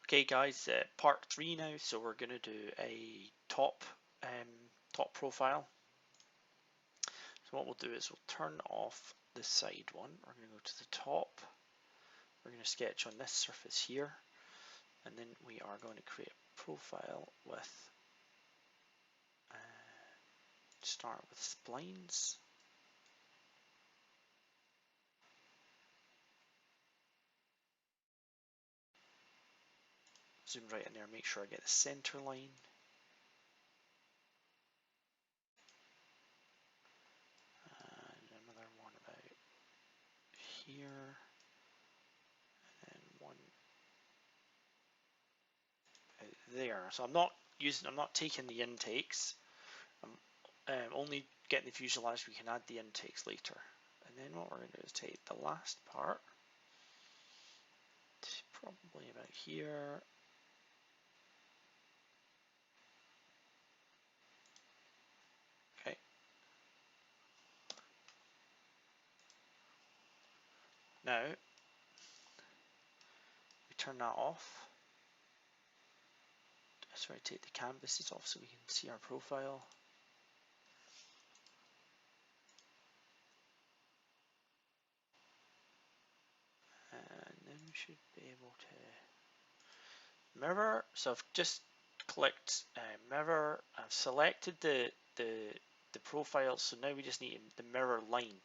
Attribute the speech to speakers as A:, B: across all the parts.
A: Okay guys, part 3 now, so we're going to do a top profile. So what we'll do is we'll turn off the side one, we're going to go to the top, we're going to sketch on this surface here, and then we are going to create a profile with, start with splines. Zoom right in there, make sure I get the center line. And another one about here, and one out there. So I'm not taking the intakes. I'm only getting the fuselage. We can add the intakes later. And then what we're going to do is take the last part, probably about here. Okay. Now we turn that off. Sorry, take the canvases off so we can see our profile. And then we should be able to mirror. So I've just clicked mirror. I've selected the profile. So now we just need the mirror line.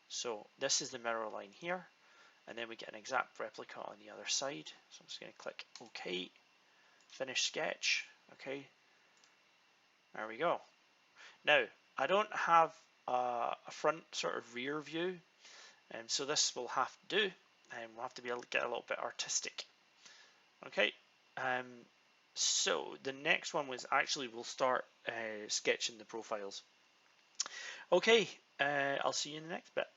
A: So this is the mirror line here. And then we get an exact replica on the other side. So I'm just going to click OK, finish sketch. Okay, there we go. Now I don't have a front sort of rear view, and so this will have to do, and we'll have to be able to get a little bit artistic. Okay, so the next one was actually we'll start sketching the profiles. Okay, I'll see you in the next bit.